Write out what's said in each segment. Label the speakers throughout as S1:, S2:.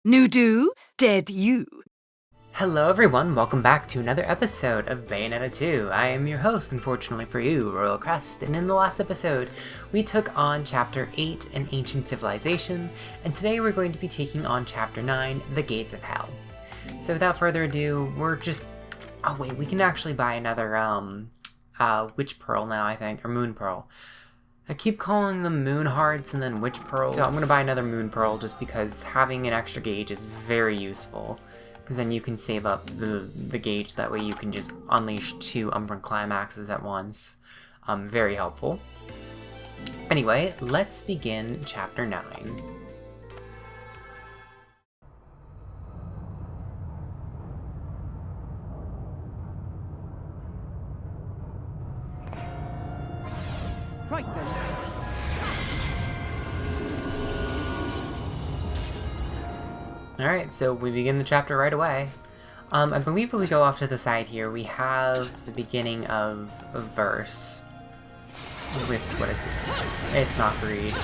S1: New do, dead you.
S2: Hello everyone, welcome back to another episode of Bayonetta 2. I am your host, unfortunately for you, Royal Crest, and in the last episode, we took on Chapter 8, An Ancient Civilization, and today we're going to be taking on Chapter 9, The Gates of Hell. So without further ado, we're just... Oh wait, we can actually buy another, Witch Pearl now, I think, or Moon Pearl. I keep calling them Moon Hearts and then Witch Pearls, so I'm gonna buy another Moon Pearl just because having an extra gauge is very useful. Because then you can save up the gauge, that way you can just unleash 2 Umbran Climaxes at once. Very helpful. Anyway, let's begin Chapter 9.
S1: Right then.
S2: Alright, so we begin the chapter right away. I believe when we go off to the side here, we have the beginning of a verse. With, what is this? It's not Greed.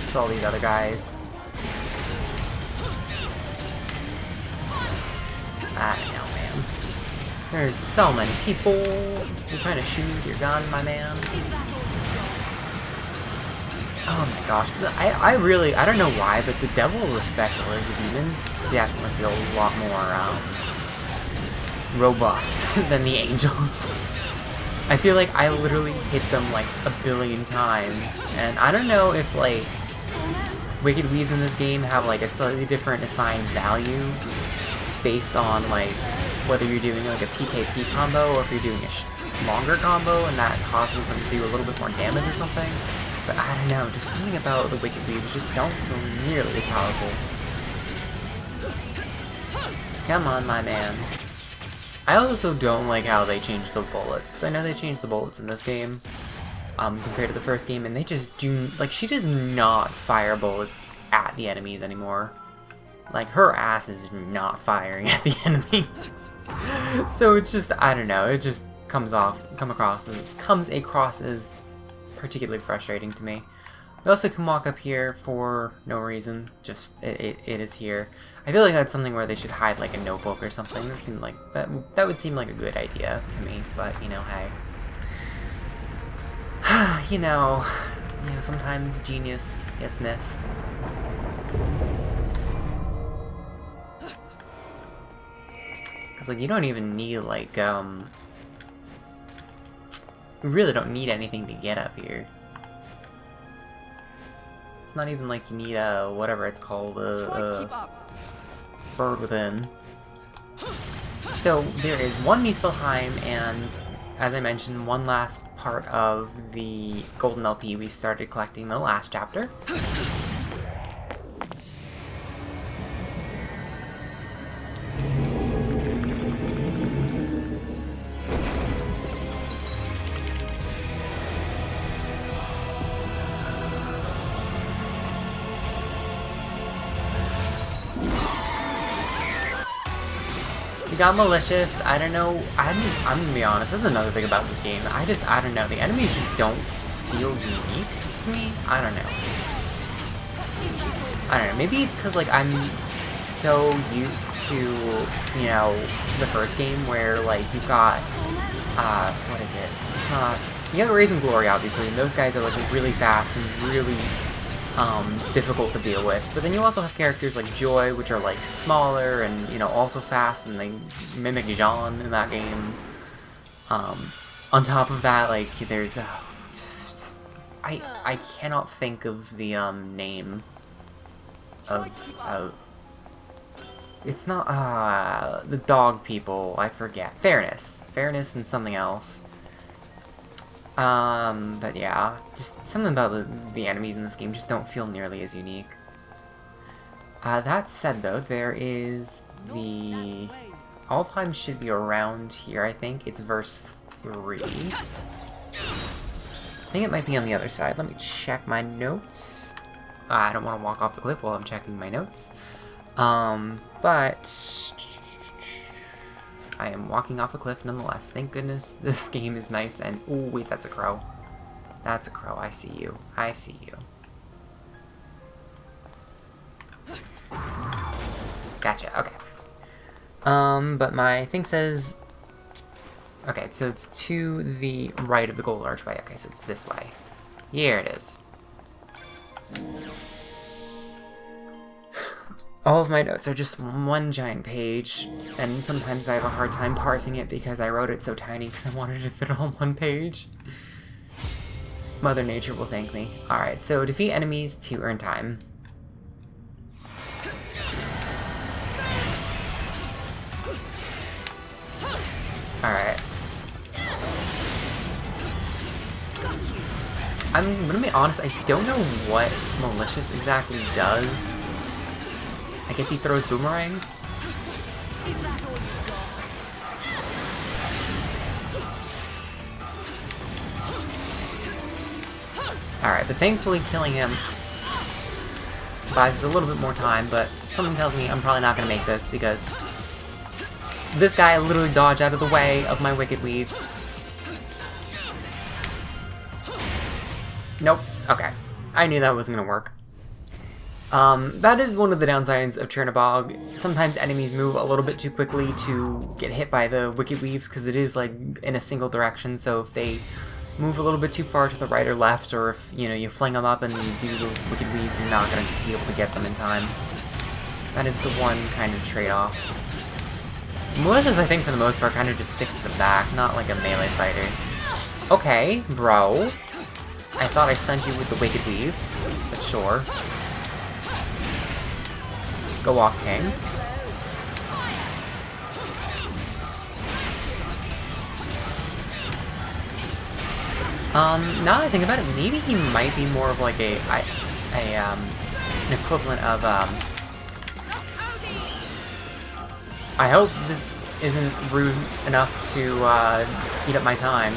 S2: It's all these other guys. I don't know, man. There's so many people. You're trying to shoot your gun, my man. Oh my gosh, I don't know why, but the devils especially, the demons, definitely feel a lot more, robust than the angels. I feel like I literally hit them like a billion times, and I don't know if, like, Wicked Weaves in this game have, like, a slightly different assigned value based on, like, whether you're doing, like, a PKP combo or if you're doing a longer combo, and that causes them to do a little bit more damage or something. But I don't know, just something about the Wicked Weaves just don't feel nearly as powerful. Come on, my man. I also don't like how they changed the bullets, because I know they changed the bullets in this game, compared to the first game, and they just do, like, she does not fire bullets at the enemies anymore. Like, her ass is not firing at the enemy. So it's just, I don't know, it just comes across as particularly frustrating to me. We also can walk up here for no reason, just it is here. I feel like that's something where they should hide like a notebook or something. That seemed like that would seem like a good idea to me, but you know, hey. you know, sometimes genius gets missed. Cause like you don't even need like you really don't need anything to get up here. It's not even like you need whatever it's called, bird within. So there is one Muspelheim, and as I mentioned, one last part of the golden LP we started collecting in the last chapter. We got Malicious. I don't know. I'm gonna be honest. This is another thing about this game. I don't know. The enemies just don't feel unique to me. I don't know. Maybe it's because, like, I'm so used to, you know, the first game where, like, you've got, what is it? You got Raisin Glory, obviously, and those guys are, like, really fast and really difficult to deal with. But then you also have characters like Joy, which are like smaller and, you know, also fast, and they mimic Jean in that game. On top of that, like, there's I cannot think of the name of it's not the dog people, I forget. Fairness and something else. But yeah, just something about the enemies in this game just don't feel nearly as unique. That said though, there is the... Alfheim should be around here, I think. It's verse 3. I think it might be on the other side. Let me check my notes. I don't want to walk off the cliff while I'm checking my notes. But... I am walking off a cliff nonetheless. Thank goodness this game is nice and... Oh, wait, that's a crow. That's a crow. I see you. I see you. Gotcha, okay. But my thing says... Okay, so it's to the right of the gold archway. Okay, so it's this way. Here it is. All of my notes are just one giant page, and sometimes I have a hard time parsing it because I wrote it so tiny because I wanted to fit it on one page. Mother Nature will thank me. Alright, so defeat enemies to earn time. Alright. I'm gonna be honest, I don't know what Malicious exactly does. I guess he throws boomerangs?
S1: Is that all you've got?
S2: Alright, but thankfully killing him buys us a little bit more time, but something tells me I'm probably not gonna make this because this guy literally dodged out of the way of my Wicked Weave. Nope. Okay. I knew that wasn't gonna work. That is one of the downsides of Chernobog. Sometimes enemies move a little bit too quickly to get hit by the Wicked Weaves because it is like in a single direction, so if they move a little bit too far to the right or left, or if, you know, you fling them up and you do the Wicked Weave, you're not going to be able to get them in time. That is the one kind of trade-off. Malicious, I think, for the most part, kind of just sticks to the back, not like a melee fighter. Okay, bro. I thought I stunned you with the Wicked Weave, but sure. Go off, King. Now that I think about it, maybe he might be more of like an equivalent of, I hope this isn't rude enough to, eat up my time.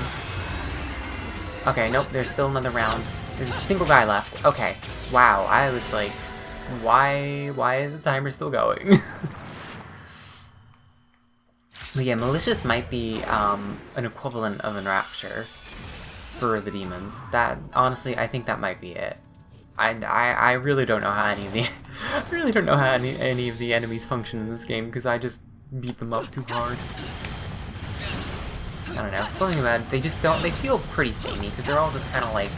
S2: Okay, nope, there's still another round. There's a single guy left. Okay, wow, I was like, why is the timer still going? But yeah, Malicious might be, an equivalent of Enrapture for the demons. That, honestly, I think that might be it. I really don't know how any of the I really don't know how any of the enemies function in this game because I just beat them up too hard. I don't know, something about it, they just don't, they feel pretty samey because they're all just kind of like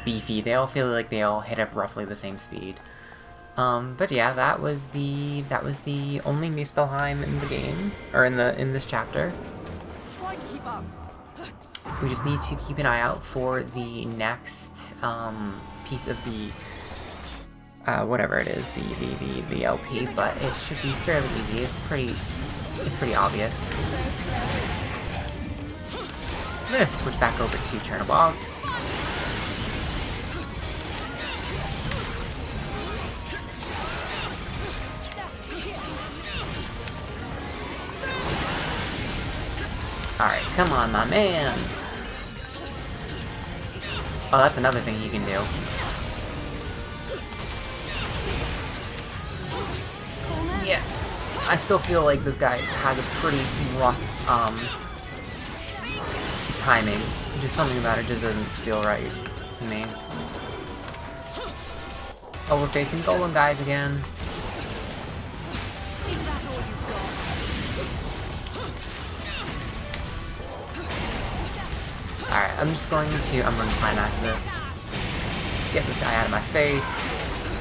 S2: beefy. They all feel like they all hit up roughly the same speed. But yeah, that was the only Muspelheim in the game, or in this chapter.
S1: Try to keep up.
S2: We just need to keep an eye out for the next piece of the whatever it is, the LP, but it should be fairly easy. It's pretty obvious. I'm gonna switch back over to Chernobog. Alright, come on, my man! Oh, that's another thing you can do. Yeah, I still feel like this guy has a pretty rough, timing. Just something about it just doesn't feel right to me. Oh, we're facing Golem guys again.
S1: Is that all you've got?
S2: Alright, I'm going to climax this. Get this guy out of my face.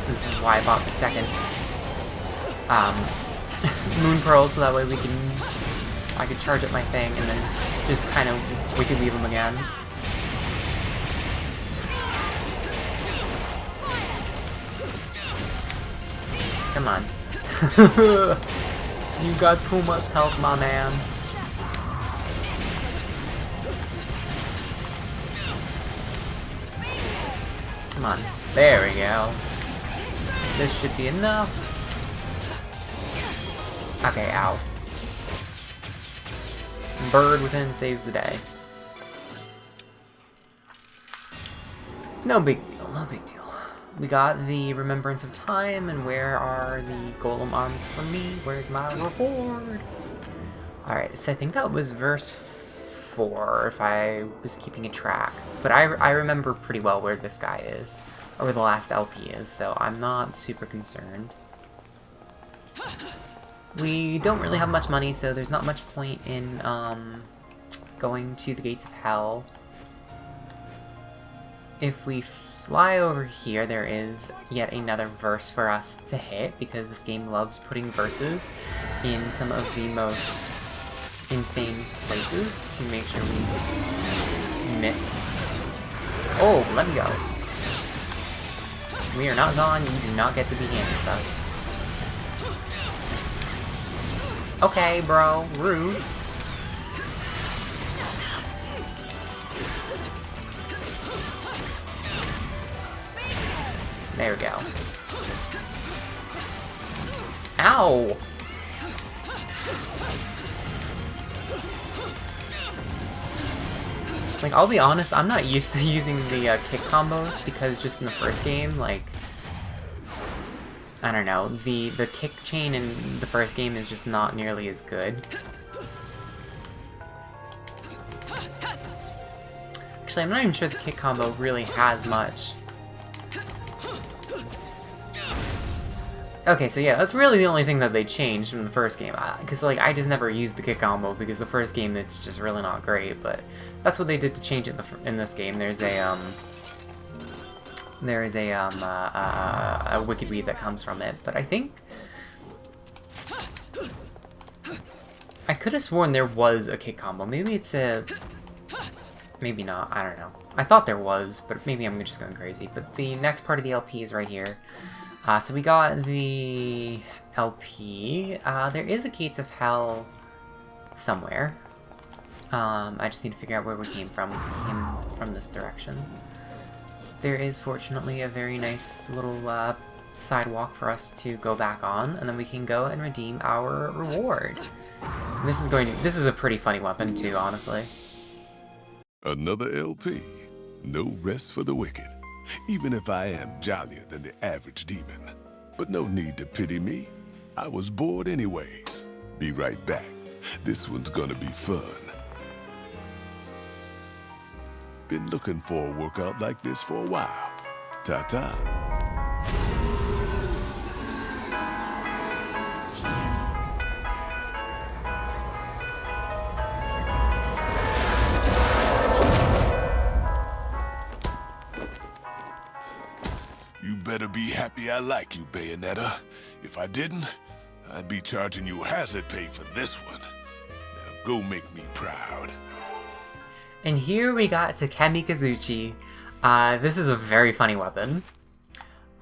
S2: This is why I bought the second Moon Pearl, so that way I could charge up my thing and then just kind of Wicked Weave him again. Come on. You got too much health, my man. Come on. There we go. This should be enough. Okay, ow. Bird within saves the day. No big deal, no big deal. We got the Remembrance of Time, and where are the Golem Arms for me? Where's my reward? Alright, so I think that was verse 4, if I was keeping a track. But I remember pretty well where this guy is, or where the last LP is, so I'm not super concerned. We don't really have much money, so there's not much point in going to the Gates of Hell. If we fly over here, there is yet another verse for us to hit, because this game loves putting verses in some of the most insane places to make sure we miss. Oh, let me go. We are not gone, you do not get to be in with us. Okay, bro, rude. There we go. Ow! Like, I'll be honest, I'm not used to using the kick combos, because just in the first game, like, I don't know, the kick chain in the first game is just not nearly as good. Actually, I'm not even sure the kick combo really has much. Okay, so yeah, that's really the only thing that they changed from the first game. Because, like, I just never used the kick combo, because the first game, it's just really not great, but that's what they did to change it in this game. There's a Wicked Weave that comes from it, but I think... I could have sworn there was a kick combo. Maybe it's a... Maybe not, I don't know. I thought there was, but maybe I'm just going crazy. But the next part of the LP is right here. So we got the LP. There is a Gates of Hell somewhere. I just need to figure out where we came from. We came from this direction. There is fortunately a very nice little sidewalk for us to go back on, and then we can go and redeem our reward. And this is a pretty funny weapon too, honestly.
S3: Another LP. No rest for the wicked. Even if I am jollier than the average demon. But no need to pity me. I was bored anyways. Be right back. This one's gonna be fun. Been looking for a workout like this for a while. Ta-ta. You better be happy I like you, Bayonetta. If I didn't, I'd be charging you hazard pay for this one. Now go make me proud.
S2: And here we got Takemi Kazuchi. This is a very funny weapon.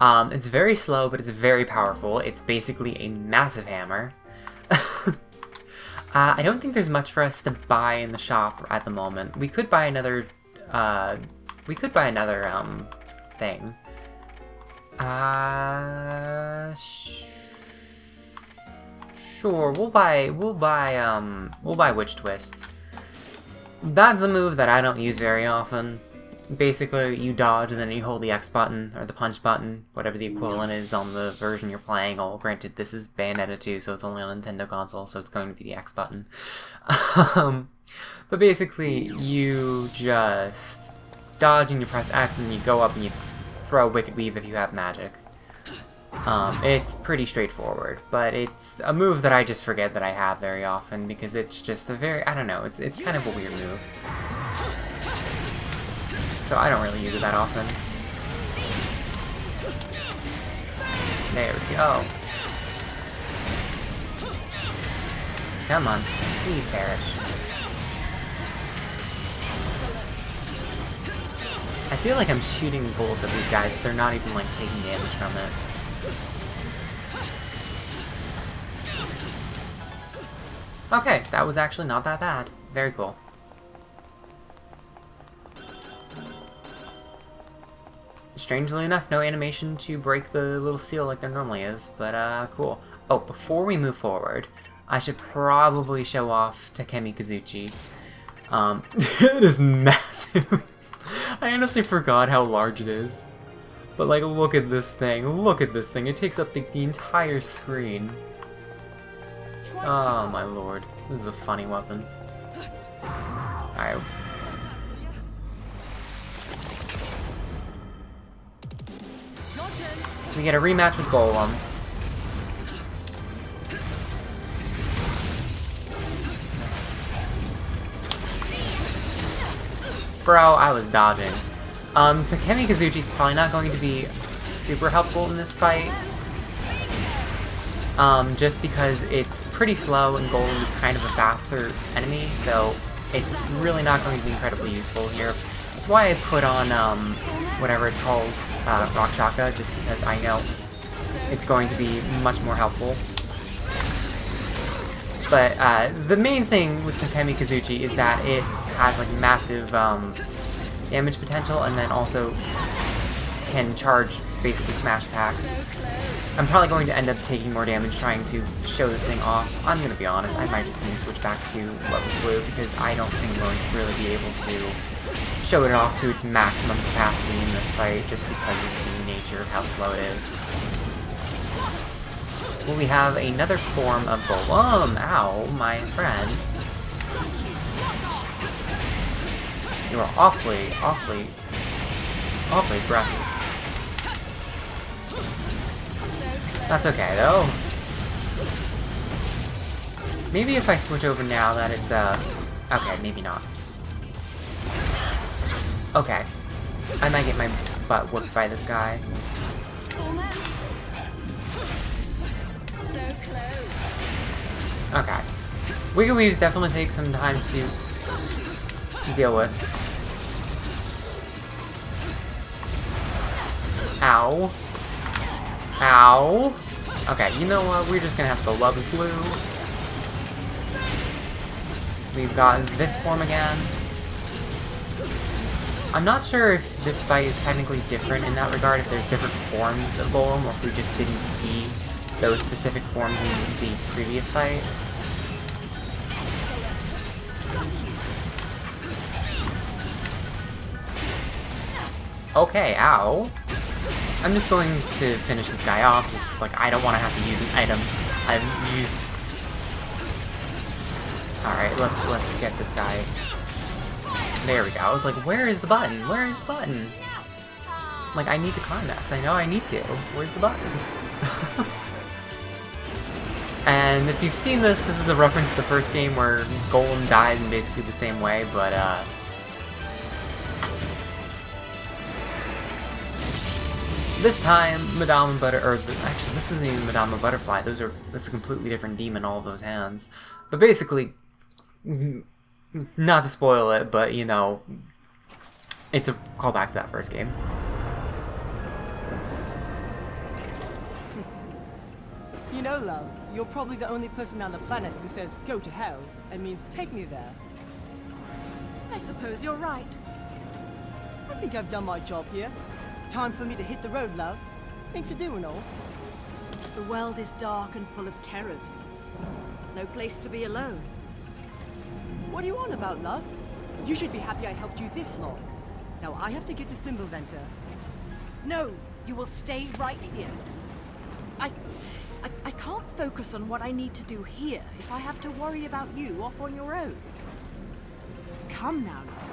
S2: It's very slow, but it's very powerful. It's basically a massive hammer. I don't think there's much for us to buy in the shop at the moment. We could buy another, thing. Sure, we'll buy Witch Twist. That's a move that I don't use very often. Basically, you dodge and then you hold the X button, or the punch button, whatever the equivalent is on the version you're playing. Oh, granted, this is Bayonetta 2, so it's only on a Nintendo console, so it's going to be the X button. But basically, you just dodge and you press X and you go up and you throw Wicked Weave if you have magic. It's pretty straightforward, but it's a move that I just forget that I have very often because it's just a very, I don't know, it's kind of a weird move. So I don't really use it that often. There we go. Come on, please perish. I feel like I'm shooting bullets at these guys, but they're not even like taking damage from it. Okay, that was actually not that bad. Very cool. Strangely enough, no animation to break the little seal like there normally is, but cool. Oh, before we move forward, I should probably show off Takemi Kazuchi. It is massive. I honestly forgot how large it is. But like, look at this thing. Look at this thing. It takes up the entire screen. Oh my lord. This is a funny weapon. Alright. We get a rematch with Golem. Bro, I was dodging. Takemi Kazuchi's probably not going to be super helpful in this fight. Just because it's pretty slow and Golem is kind of a faster enemy, so it's really not going to be incredibly useful here. That's why I put on, whatever it's called, Rock Shaka, just because I know it's going to be much more helpful. But, the main thing with Takemi Kazuchi is that it has, like, massive, damage potential, and then also can charge, basically, smash attacks. I'm probably going to end up taking more damage trying to show this thing off. I'm gonna be honest, I might just need to switch back to Love's Blue, because I don't think I'm going to really be able to show it off to its maximum capacity in this fight, just because of the nature of how slow it is. Well, we have another form of Golem. Ow, my friend. You are awfully aggressive. That's okay, though. Maybe if I switch over now that it's, okay, maybe not. Okay. I might get my butt whooped by this guy. Okay. Wiggle Weaves definitely take some time to deal with. Ow. Ow. Okay, you know what? We're just gonna have to Love's Blue. We've got this form again. I'm not sure if this fight is technically different in that regard, if there's different forms of Golem, or if we just didn't see those specific forms in the previous fight. Okay, ow. I'm just going to finish this guy off, just because, like, I don't want to have to use an item I've used. Alright, let's get this guy. There we go. I was like, where is the button? Where is the button? Like, I need to climax. I know I need to. Where's the button? And if you've seen this, this is a reference to the first game where Golem died in basically the same way, but, this time, Madama actually, this isn't even Madama Butterfly. That's a completely different demon, all of those hands. But basically, not to spoil it, but, you know, it's a callback to that first game.
S4: You know, love, you're probably the only person on the planet who says, go to hell, and means take me there.
S1: I suppose you're right.
S4: I think I've done my job here. Time for me to hit the road, love. Things to do and all.
S1: The world is dark and full of terrors. No place to be alone.
S4: What are you on about, love? You should be happy I helped you this long. Now I have to get to Thimbleventer.
S1: No, you will stay right here. I can't focus on what I need to do here if I have to worry about you off on your own. Come now, love.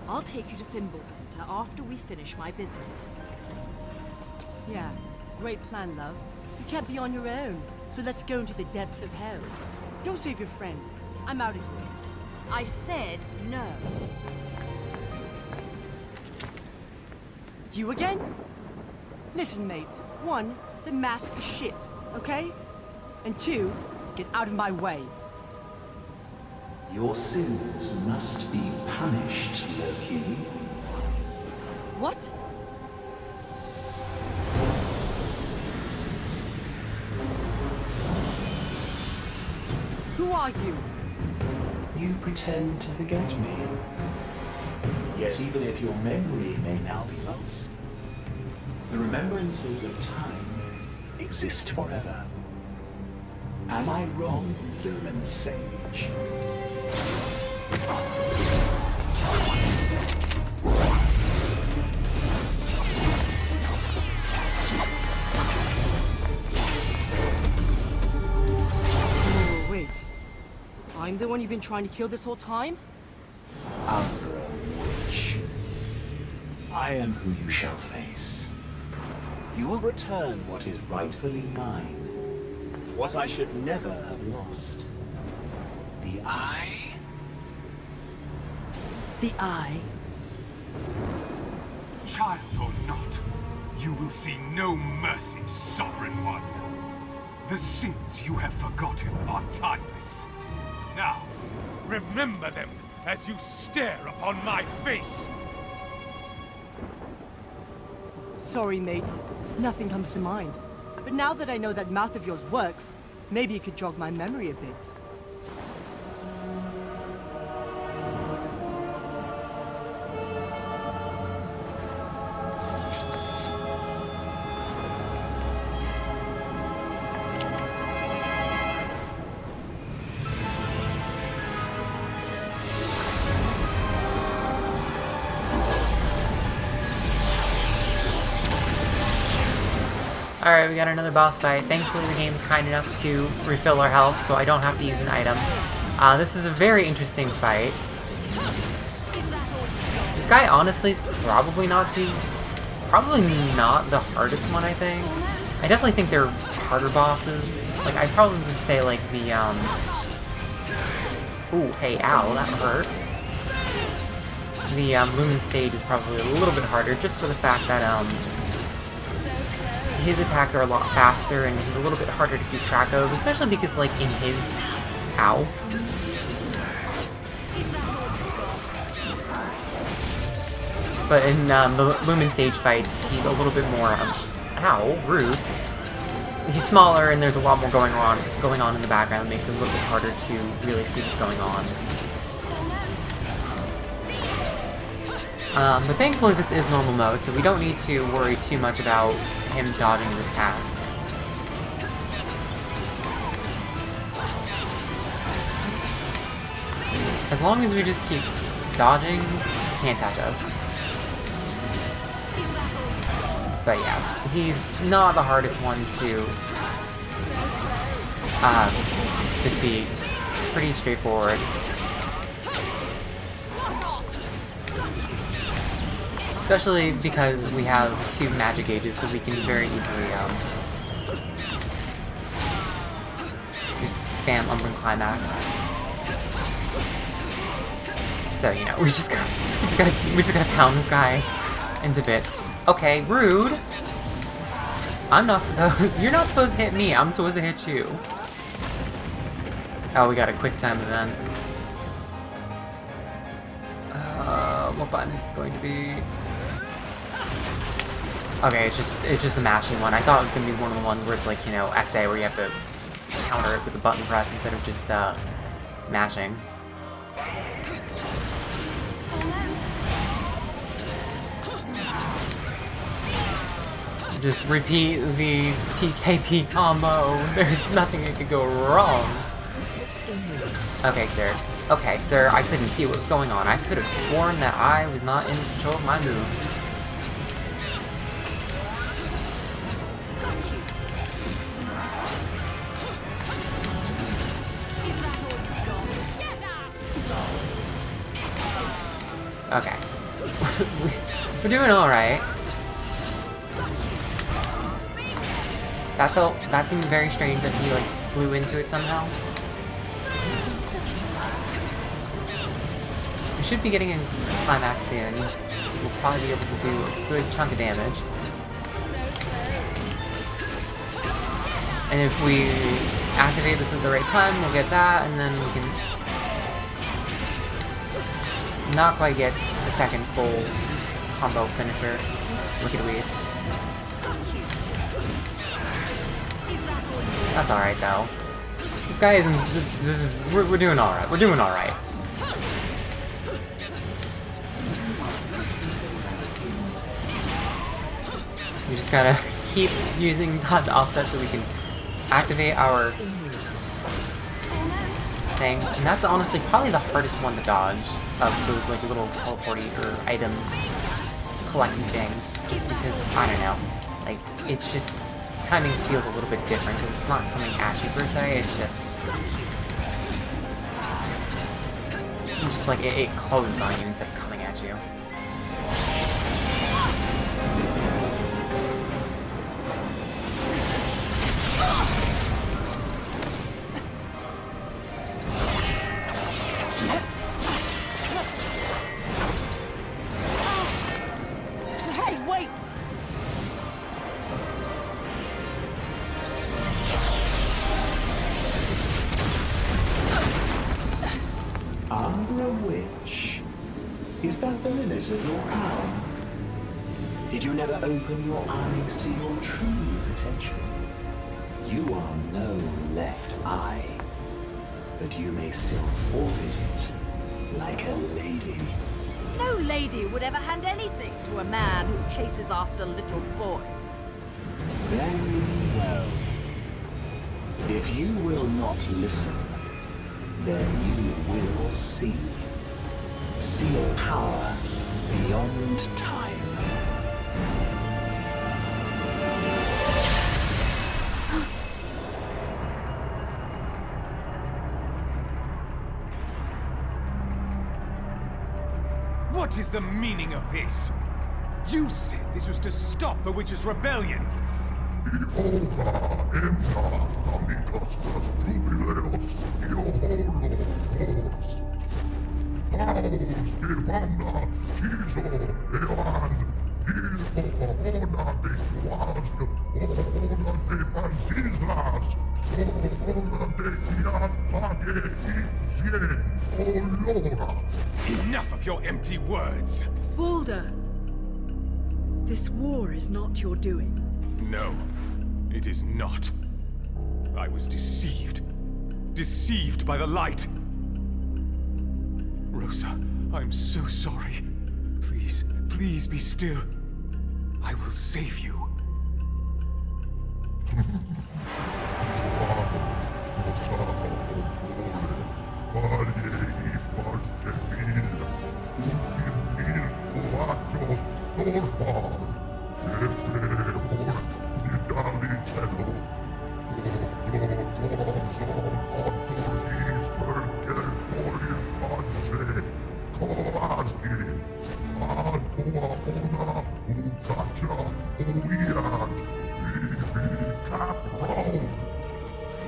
S1: I'll take you to Thimbleventer after we finish my business.
S4: Yeah, great plan, love. You can't be on your own, so let's go into the depths of hell. Go save your friend. I'm out of here.
S1: I said no.
S4: You again? Listen, mate. 1, the mask is shit, okay? And 2, get out of my way.
S5: Your sins must be punished, Loki.
S4: What? Who are you?
S5: You pretend to forget me. Yet even if your memory may now be lost, the remembrances of time exist forever. Am I wrong, Lumen Sage?
S4: Oh, wait. I'm the one you've been trying to kill this whole time?
S5: Umbra Witch. I am who you shall face. You will return what is rightfully mine. What I should never have lost. The Eye.
S4: The Eye?
S6: Child or not, you will see no mercy, Sovereign One. The sins you have forgotten are timeless. Now, remember them as you stare upon my face.
S4: Sorry, mate. Nothing comes to mind. But now that I know that mouth of yours works, maybe you could jog my memory a bit.
S2: Alright, we got another boss fight. Thankfully the game's kind enough to refill our health, so I don't have to use an item. This is a very interesting fight. This guy honestly is probably not the hardest one, I think. I definitely think they're harder bosses. Like, I probably would say like the, ooh, hey, ow, that hurt. The, Lumen Sage is probably a little bit harder, just for the fact that, his attacks are a lot faster and he's a little bit harder to keep track of, especially because, like, in his... Ow. But in the Lumen Sage fights, he's a little bit more, ow, rude. He's smaller and there's a lot more going on in the background that makes it a little bit harder to really see what's going on. But thankfully this is normal mode, so we don't need to worry too much about him dodging his attacks. As long as we just keep dodging, he can't touch us. But yeah, he's not the hardest one to defeat. Pretty straightforward. Especially because we have 2 magic gauges, so we can very easily just spam Umbran Climax. So, you know, we just gotta pound this guy into bits. Okay, rude. You're not supposed to hit me. I'm supposed to hit you. Oh, we got a quick time event. What button is this going to be? Okay, it's just a mashing one. I thought it was gonna be one of the ones where it's like, you know, XA, where you have to counter it with a button press instead of just mashing. Just repeat the PKP combo. There's nothing that could go wrong. Okay, sir. Okay, sir, I couldn't see what was going on. I could have sworn that I was not in control of my moves. Okay. We're doing alright. That seemed very strange that he, like, flew into it somehow. We should be getting a climax soon. We'll probably be able to do a good chunk of damage. And if we activate this at the right time, we'll get that, and then we can not quite get a second full combo finisher. Wicked Weed. That's alright though. This guy isn't. We're doing alright. We're doing alright. We just gotta keep using dodge offset so we can activate our things. And that's honestly probably the hardest one to dodge of those like little teleporty or item collecting things. Just because, I don't know, like, it's just, timing feels a little bit different because it's not coming at you per se, it's just like it closes on you instead of coming at you.
S5: Umbra Witch. Is that the limit of your power? Did you never open your eyes to your true potential? You are no left eye, but you may still forfeit it, like a lady.
S1: No lady would ever hand anything to a man who chases after little boys.
S5: Very well. If you will not listen, then you will see. See a power beyond time.
S6: What is the meaning of this? You said this was to stop the witch's rebellion. Enough of your empty words.
S1: Balder, this war is not your doing.
S6: No, it is not. I was deceived. Deceived by the light. Rosa, I'm so sorry. Please, please be still. I will save you.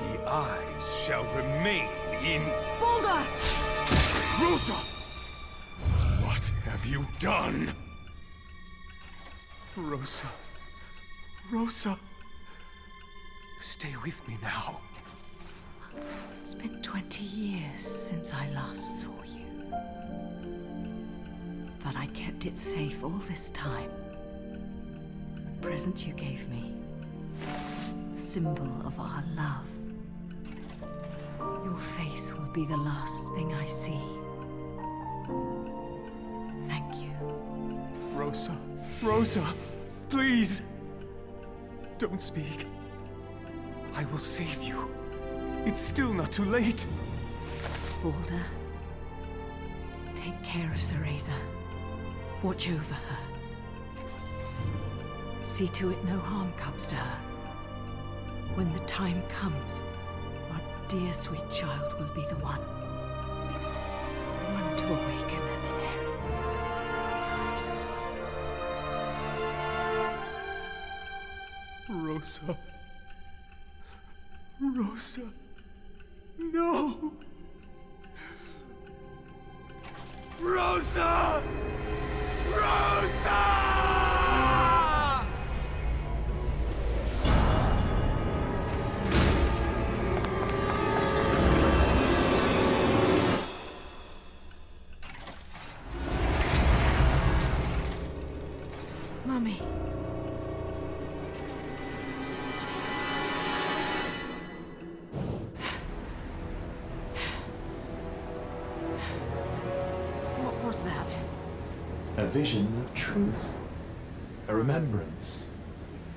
S6: The eyes shall remain in...
S1: Balder!
S6: Rosa! What have you done? Rosa. Rosa. Stay with me now.
S1: It's been 20 years since I last saw you. But I kept it safe all this time. The present you gave me. The symbol of our love. Your face will be the last thing I see. Thank you.
S6: Rosa. Rosa! Please! Don't speak. I will save you. It's still not too late.
S1: Balder, take care of Cereza. Watch over her. See to it no harm comes to her. When the time comes, our dear sweet child will be the one. One to awaken and inherit the eyes of...
S6: Rosa. Rosa. No! Rosa! Rosa!
S1: Mummy. What was that?
S5: A vision of truth. A remembrance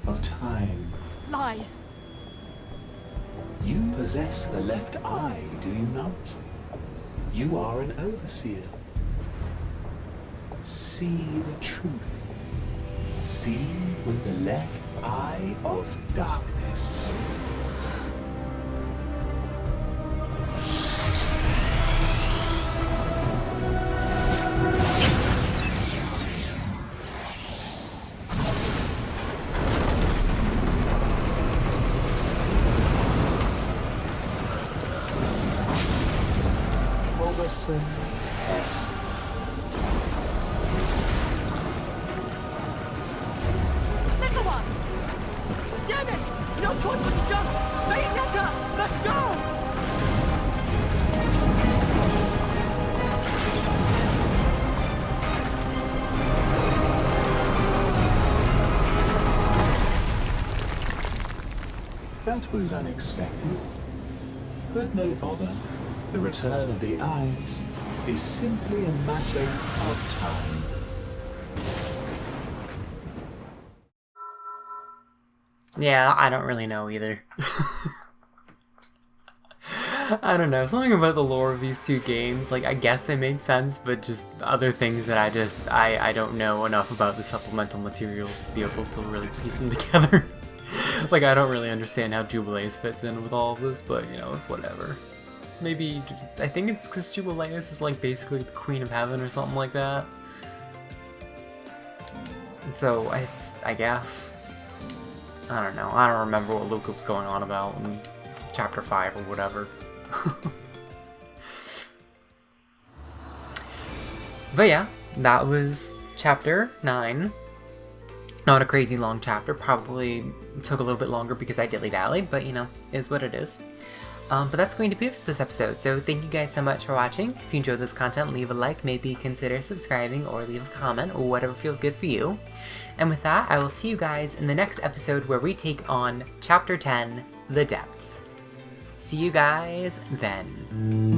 S5: of time.
S1: Lies!
S5: You possess the left eye, do you not? You are an overseer. See the truth. See with the left eye of darkness. Robertson Est.
S4: Little one! Damn it! No choice but to jump! Bayonetta! Let's go!
S5: That was unexpected. But no bother. The return of the eyes is simply a matter of time.
S2: Yeah, I don't really know either. I don't know, something about the lore of these two games, like, I guess they make sense, but just other things that I don't know enough about the supplemental materials to be able to really piece them together. Like, I don't really understand how Jubileus fits in with all of this, but, you know, it's whatever. Maybe, I think it's because Jubileus is, like, basically the Queen of Heaven or something like that. So, I guess. I don't know, I don't remember what Luca was going on about in Chapter 5 or whatever. But yeah, that was Chapter 9. Not a crazy long chapter, probably took a little bit longer because I dilly-dallied, but you know, is what it is. But that's going to be it for this episode, so thank you guys so much for watching. If you enjoyed this content, leave a like, maybe consider subscribing, or leave a comment, or whatever feels good for you. And with that, I will see you guys in the next episode where we take on Chapter 10, The Depths. See you guys then.